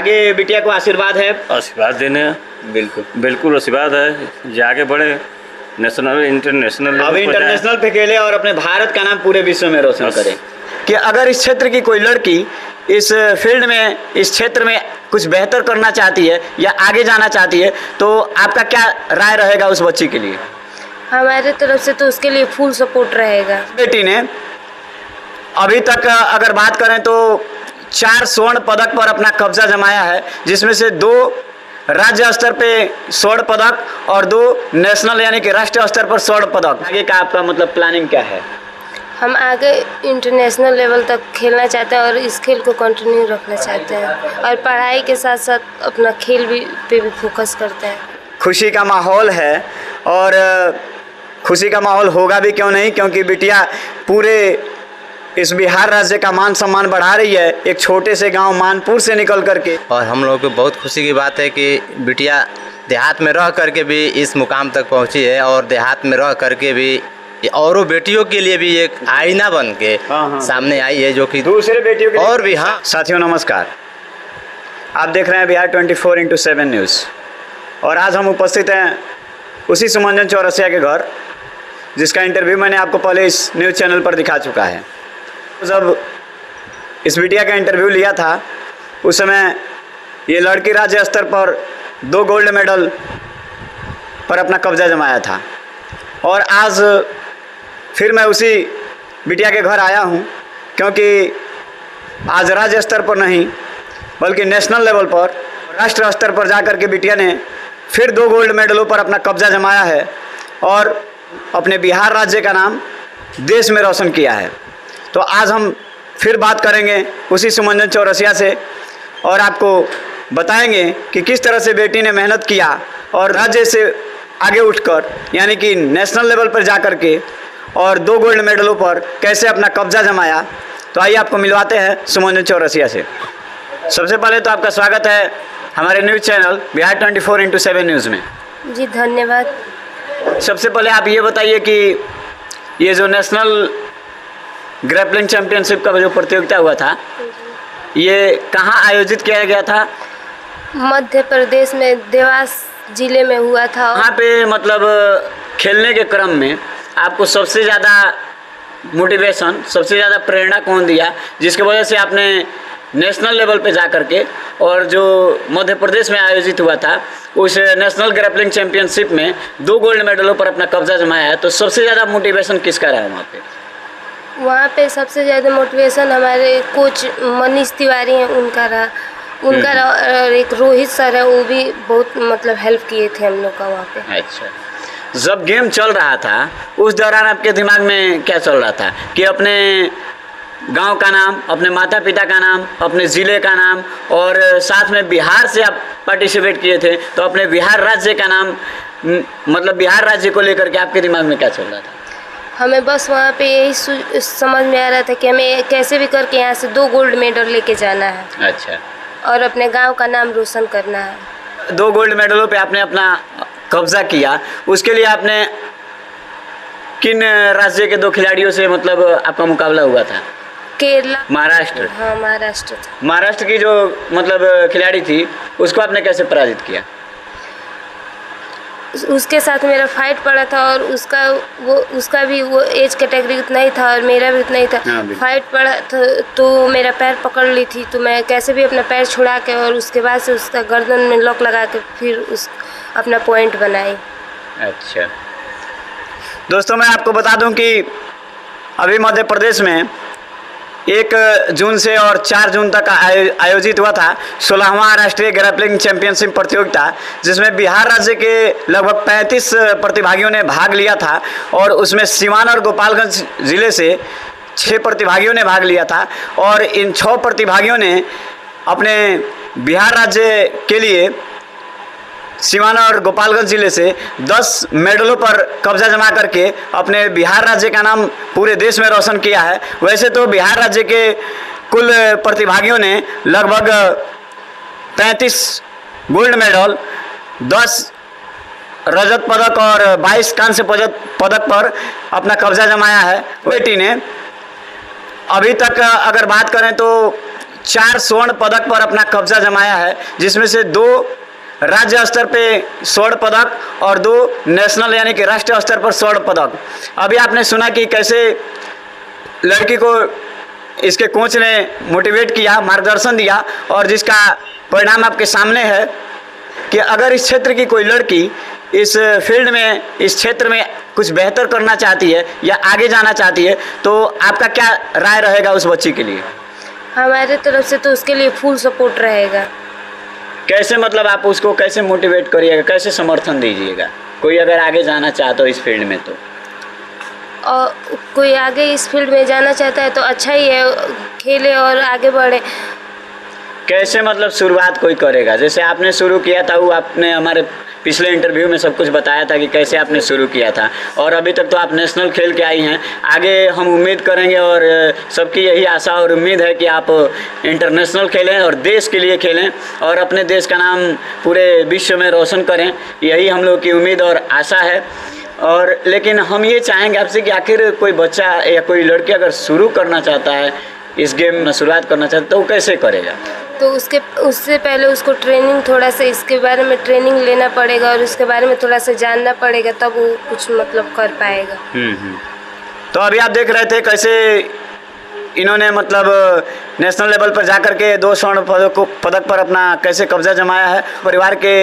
आगे बिटिया को आशीर्वाद है? आशीर्वाद देने बिल्कुल बिल्कुल आशीर्वाद है, जे आगे बढ़े नेशनल इंटरनेशनल अब इंटरनेशनल पे खेले और अपने भारत का नाम पूरे विश्व में रोशन करे। कि अगर इस क्षेत्र की कोई लड़की इस फील्ड में, इस क्षेत्र में कुछ बेहतर करना चाहती है या आगे जाना चाहती है तो आपका क्या राय रहेगा उस बच्ची के लिए? हमारे तरफ से तो उसके लिए फुल सपोर्ट रहेगा। बेटी ने अभी तक अगर बात करें तो 4 स्वर्ण पदक पर अपना कब्जा जमाया है, जिसमें से 2 राज्य स्तर पे स्वर्ण पदक और 2 नेशनल यानी कि राष्ट्रीय स्तर पर स्वर्ण पदक। आगे का आपका मतलब प्लानिंग क्या है? हम आगे इंटरनेशनल लेवल तक खेलना चाहते हैं और इस खेल को कंटिन्यू रखना चाहते हैं और पढ़ाई के साथ साथ अपना खेल पे भी फोकस करते हैं। खुशी का माहौल है और खुशी का माहौल होगा भी क्यों नहीं, क्योंकि बिटिया पूरे इस बिहार राज्य का मान सम्मान बढ़ा रही है, एक छोटे से गांव मानपुर से निकल करके। और हम लोग को बहुत खुशी की बात है कि बिटिया देहात में रह करके भी इस मुकाम तक पहुंची है और देहात में रह करके भी औरों बेटियों के लिए भी एक आईना बन के सामने आई है, जो कि दूसरे बेटियों के और भी। हाँ साथियों नमस्कार, आप देख रहे हैं बिहार 24x7 न्यूज़ और आज हम उपस्थित हैं उसी सुमंजन चौरसिया के घर, जिसका इंटरव्यू मैंने आपको पहले इस न्यूज़ चैनल पर दिखा चुका है। जब इस बिटिया का इंटरव्यू लिया था उस समय ये लड़की राज्य स्तर पर 2 गोल्ड मेडल पर अपना कब्जा जमाया था और आज फिर मैं उसी बिटिया के घर आया हूँ, क्योंकि आज राज्य स्तर पर नहीं बल्कि नेशनल लेवल पर, राष्ट्रीय स्तर पर जाकर के बिटिया ने फिर 2 गोल्ड मेडलों पर अपना कब्जा जमाया है और अपने बिहार राज्य का नाम देश में रोशन किया है। तो आज हम फिर बात करेंगे उसी सुमंजन चौरसिया से और आपको बताएंगे कि किस तरह से बेटी ने मेहनत किया और राज्य से आगे उठकर यानी कि नेशनल लेवल पर जाकर के और 2 गोल्ड मेडलों पर कैसे अपना कब्जा जमाया। तो आइए आपको मिलवाते हैं सुमंजन चौरसिया से। सबसे पहले तो आपका स्वागत है हमारे news channel Bihar 24x7 news में। जी धन्यवाद। सबसे पहले आप ये बताइए कि ये जो नेशनल ग्रैपलिंग चैंपियनशिप का जो प्रतियोगिता हुआ था ये कहाँ आयोजित किया गया था? मध्य प्रदेश में देवास जिले में हुआ था। वहाँ पे मतलब खेलने के क्रम में आपको सबसे ज़्यादा मोटिवेशन, सबसे ज़्यादा प्रेरणा कौन दिया, जिसकी वजह से आपने नेशनल लेवल पे जा कर के और जो मध्य प्रदेश में आयोजित हुआ था उस नेशनल ग्रैपलिंग चैंपियनशिप में 2 गोल्ड मेडलों पर अपना कब्जा जमाया है? तो सबसे ज़्यादा मोटिवेशन किसका रहा वहाँ पे? वहाँ पे सबसे ज़्यादा मोटिवेशन हमारे कोच मनीष तिवारी हैं, उनका रहा और एक रोहित सर है, वो भी बहुत मतलब हेल्प किए थे हम लोग का वहाँ पे। अच्छा, जब गेम चल रहा था उस दौरान आपके दिमाग में क्या चल रहा था कि अपने गांव का नाम, अपने माता पिता का नाम, अपने ज़िले का नाम और साथ में बिहार से आप पार्टिसिपेट किए थे तो अपने बिहार राज्य का नाम, मतलब बिहार राज्य को लेकर के आपके दिमाग में क्या चल रहा था? हमें बस वहाँ पे यही समझ में आ रहा था कि हमें कैसे भी करके यहाँ से 2 गोल्ड मेडल लेके जाना है। अच्छा, और अपने गांव का नाम रोशन करना है। 2 गोल्ड मेडलों पे आपने अपना कब्जा किया, उसके लिए आपने किन राज्य के 2 खिलाड़ियों से मतलब आपका मुकाबला हुआ था? केरला, महाराष्ट्र। हाँ महाराष्ट्र था। महाराष्ट्र की जो मतलब खिलाड़ी थी उसको आपने कैसे पराजित किया? उसके साथ मेरा फाइट पड़ा था और उसका भी वो एज कैटेगरी उतना ही था और मेरा भी उतना ही था। फाइट पड़ा था तो मेरा पैर पकड़ ली थी, तो मैं कैसे भी अपना पैर छुड़ा के और उसके बाद से उसका गर्दन में लॉक लगा के फिर अपना पॉइंट बनाई। अच्छा दोस्तों, मैं आपको बता दूं कि अभी मध्य प्रदेश में 1 जून से और 4 जून तक आयोजित हुआ था 16वां राष्ट्रीय ग्रैपलिंग चैंपियनशिप प्रतियोगिता, जिसमें बिहार राज्य के लगभग 35 प्रतिभागियों ने भाग लिया था और उसमें सीवान और गोपालगंज ज़िले से 6 प्रतिभागियों ने भाग लिया था और इन 6 प्रतिभागियों ने अपने बिहार राज्य के लिए सीवान और गोपालगंज ज़िले से 10 मेडलों पर कब्जा जमा करके अपने बिहार राज्य का नाम पूरे देश में रोशन किया है। वैसे तो बिहार राज्य के कुल प्रतिभागियों ने लगभग 33 गोल्ड मेडल, 10 रजत पदक और 22 कांस्य पदक पर अपना कब्जा जमाया है। बेटी ने अभी तक अगर बात करें तो 4 स्वर्ण पदक पर अपना कब्जा जमाया है, जिसमें से 2 राज्य स्तर पे स्वर्ण पदक और 2 नेशनल यानी कि राष्ट्रीय स्तर पर स्वर्ण पदक। अभी आपने सुना कि कैसे लड़की को इसके कोच ने मोटिवेट किया, मार्गदर्शन दिया, और जिसका परिणाम आपके सामने है कि अगर इस क्षेत्र की कोई लड़की इस फील्ड में, इस क्षेत्र में कुछ बेहतर करना चाहती है या आगे जाना चाहती है, तो आपका क्या राय रहेगा उस बच्ची के लिए? हमारे तरफ से तो उसके लिए फुल सपोर्ट रहेगा। कैसे, मतलब आप उसको कैसे मोटिवेट करिएगा, कैसे समर्थन दीजिएगा? कोई अगर आगे जाना चाहता हो इस फील्ड में तो? और कोई आगे इस फील्ड में जाना चाहता है तो अच्छा ही है, खेले और आगे बढ़े। कैसे, मतलब शुरुआत कोई करेगा? जैसे आपने शुरू किया था, वो आपने हमारे पिछले इंटरव्यू में सब कुछ बताया था कि कैसे आपने शुरू किया था, और अभी तक तो आप नेशनल खेल के आई हैं। आगे हम उम्मीद करेंगे और सबकी यही आशा और उम्मीद है कि आप इंटरनेशनल खेलें और देश के लिए खेलें और अपने देश का नाम पूरे विश्व में रोशन करें। यही हम लोग की उम्मीद और आशा है। और लेकिन हम ये चाहेंगे आपसे कि आखिर कोई बच्चा या कोई लड़की अगर शुरू करना चाहता है, इस गेम में शुरुआत करना चाहता है, तो वो कैसे करेगा? तो उससे पहले उसको ट्रेनिंग, थोड़ा सा इसके बारे में ट्रेनिंग लेना पड़ेगा और उसके बारे में थोड़ा सा जानना पड़ेगा, तब वो कुछ मतलब कर पाएगा। तो अभी आप देख रहे थे कैसे इन्होंने मतलब नेशनल लेवल पर जाकर के 2 स्वर्ण पदक पर अपना कैसे कब्जा जमाया है। परिवार के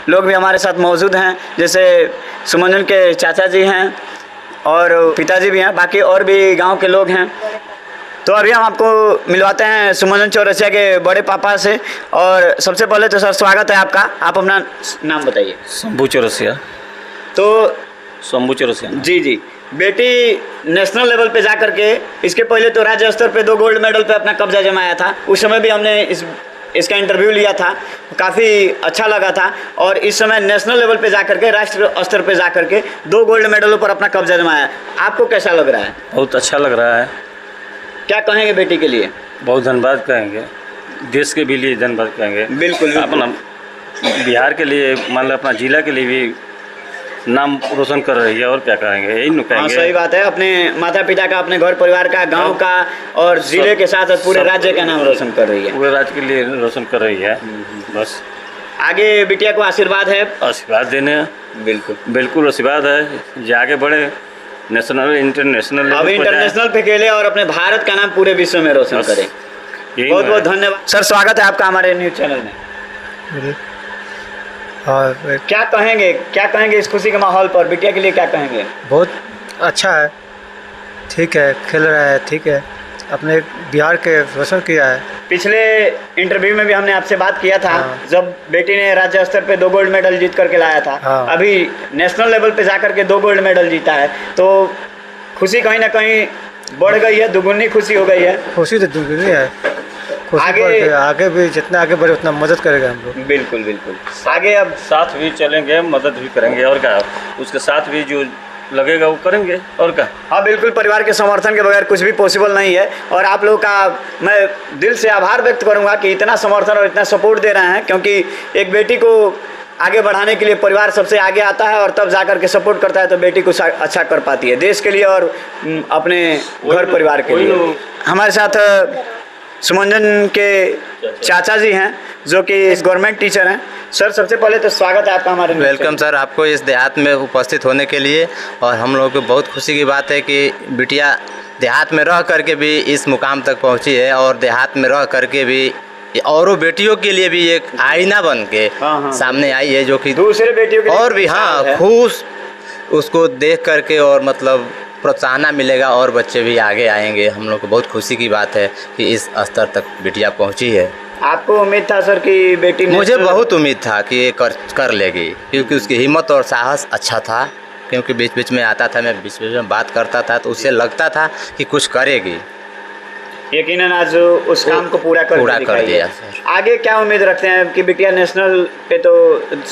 लोग भी हमारे साथ मौजूद हैं, जैसे सुमंजन के चाचा जी हैं और पिताजी भी हैं, बाकी और भी गांव के लोग हैं। तो अभी हम आपको मिलवाते हैं सुमंजन चौरसिया के बड़े पापा से। और सबसे पहले तो सर स्वागत है आपका, आप अपना नाम बताइए। शंभू चौरसिया। तो शंभू चौरसिया जी जी, बेटी नेशनल लेवल पे जा करके, इसके पहले तो राज्य स्तर पे 2 गोल्ड मेडल पे अपना कब्जा जमाया था। उस समय भी हमने इसका इंटरव्यू लिया था, काफ़ी अच्छा लगा था। और इस समय नेशनल लेवल पे जा करके, राष्ट्रीय स्तर पे जा करके 2 गोल्ड मेडलों पर अपना कब्जा जमाया। आपको कैसा लग रहा है? बहुत अच्छा लग रहा है। क्या कहेंगे बेटी के लिए? बहुत धन्यवाद कहेंगे, देश के भी लिए धन्यवाद कहेंगे। बिल्कुल, अपना बिहार के लिए, मान लो अपना जिला के लिए भी नाम रोशन कर रही है, और क्या कहेंगे, यही न कहेंगे। हाँ, सही बात है। अपने माता पिता का, अपने घर परिवार का, गांव का और जिले के साथ साथ पूरे राज्य का नाम रोशन कर रही है। पूरे राज्य के लिए रोशन कर रही है। बस आगे बिटिया को आशीर्वाद है? आशीर्वाद देने। बिल्कुल बिल्कुल आशीर्वाद है, जो आगे बढ़े, नेशनल इंटरनेशनल अब इंटरनेशनल पे खेले और अपने भारत का नाम पूरे विश्व में रोशन करें। बहुत बहुत धन्यवाद सर, स्वागत है आपका हमारे न्यूज़ चैनल में। और क्या कहेंगे इस खुशी के माहौल पर? बिटिया के लिए क्या कहेंगे? बहुत अच्छा है, ठीक है, खेल रहा है, ठीक है, अपने बिहार के रोशन किया है। पिछले इंटरव्यू में भी हमने आपसे बात किया था। हाँ। जब बेटी ने राज्य स्तर पे 2 गोल्ड मेडल जीत करके लाया था। हाँ। अभी नेशनल लेवल पे जा करके 2 गोल्ड मेडल जीता है, तो खुशी कहीं ना कहीं बढ़ गई है, दुगुनी खुशी हो गई है। खुशी तो दुगनी है, आगे भी जितना आगे बढ़े उतना मदद करेगा हम लोग। बिल्कुल बिल्कुल, आगे अब साथ भी चलेंगे, मदद भी करेंगे, और क्या, उसके साथ भी जो लगेगा वो करेंगे, और क्या। हाँ बिल्कुल, परिवार के समर्थन के बगैर कुछ भी पॉसिबल नहीं है। और आप लोग का मैं दिल से आभार व्यक्त करूंगा कि इतना समर्थन और इतना सपोर्ट दे रहे हैं, क्योंकि एक बेटी को आगे बढ़ाने के लिए परिवार सबसे आगे आता है और तब जाकर के सपोर्ट करता है, तो बेटी कुछ अच्छा कर पाती है देश के लिए और अपने घर परिवार के लिए। हमारे साथ सुमंजन के चाचा जी हैं, जो कि गवर्नमेंट टीचर हैं। सर सबसे पहले तो स्वागत है आपका हमारे। वेलकम सर, आपको इस देहात में उपस्थित होने के लिए। और हम लोगों को बहुत खुशी की बात है कि बिटिया देहात में रह करके भी इस मुकाम तक पहुंची है, और देहात में रह करके भी औरों बेटियों के लिए भी एक आईना बन के सामने आई है, जो कि दूसरे बेटियों के लिए और भी खुश उसको देख करके और मतलब प्रोत्साहन मिलेगा और बच्चे भी आगे आएंगे। हम लोग को बहुत खुशी की बात है कि इस स्तर तक बिटिया पहुंची है। आपको उम्मीद था सर कि बेटी? मुझे बहुत उम्मीद था कि ये कर लेगी, क्योंकि उसकी हिम्मत और साहस अच्छा था। क्योंकि बीच बीच में आता था, मैं बीच बीच में बात करता था, तो उससे लगता था कि कुछ करेगी। यकीनन आज उस काम को पूरा कर दिया। आगे क्या उम्मीद रखते हैं कि बिटिया नेशनल पे तो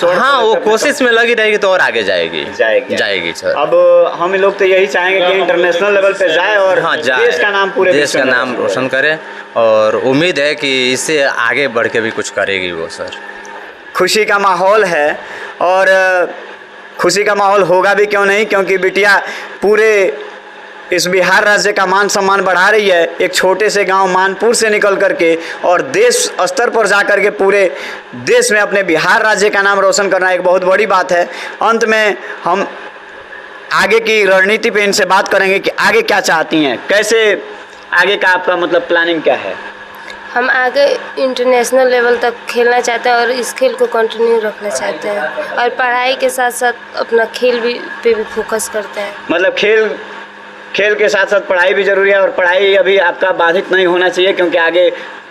हाँ, वो कोशिश में लगी रहेगी तो और आगे जाएगी सर। अब हम लोग तो यही चाहेंगे कि इंटरनेशनल लेवल पे जाए और देश का नाम पूरे देश का नाम रोशन करे, और उम्मीद है कि इससे आगे बढ़ के भी कुछ करेगी वो सर। खुशी का माहौल है, और खुशी का माहौल होगा भी क्यों नहीं, क्योंकि बिटिया पूरे इस बिहार राज्य का मान सम्मान बढ़ा रही है, एक छोटे से गांव मानपुर से निकल करके और देश स्तर पर जा कर के पूरे देश में अपने बिहार राज्य का नाम रोशन करना एक बहुत बड़ी बात है। अंत में हम आगे की रणनीति पे इनसे बात करेंगे कि आगे क्या चाहती हैं, कैसे आगे का आपका मतलब प्लानिंग क्या है? हम आगे इंटरनेशनल लेवल तक खेलना चाहते हैं और इस खेल को कंटिन्यू रखना चाहते हैं और पढ़ाई के साथ साथ अपना खेल पे भी फोकस करते हैं। मतलब खेल के साथ साथ पढ़ाई भी ज़रूरी है और पढ़ाई अभी आपका बाधित नहीं होना चाहिए, क्योंकि आगे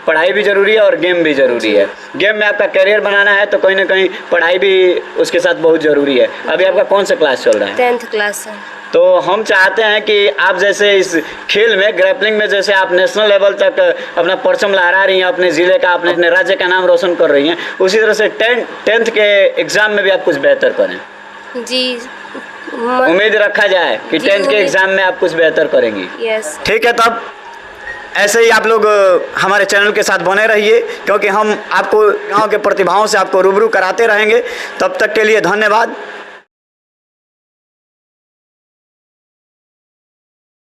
पढ़ाई भी ज़रूरी है और गेम भी ज़रूरी है। गेम में आपका करियर बनाना है तो कहीं ना कहीं पढ़ाई भी उसके साथ बहुत ज़रूरी है। अभी आपका कौन सा क्लास चल रहा है? 10th क्लास है। तो हम चाहते हैं कि आप जैसे इस खेल में ग्रैपलिंग में जैसे आप नेशनल लेवल तक अपना परचम लहरा रही हैं, अपने ज़िले का अपने राज्य का नाम रोशन कर रही हैं, उसी तरह से 10th के एग्ज़ाम में भी आप कुछ बेहतर करें। जी उम्मीद रखा जाए कि 10th के एग्ज़ाम में आप कुछ बेहतर करेंगी। यस। ठीक है, तब ऐसे ही आप लोग हमारे चैनल के साथ बने रहिए, क्योंकि हम आपको गांव के प्रतिभाओं से आपको रूबरू कराते रहेंगे। तब तक के लिए धन्यवाद।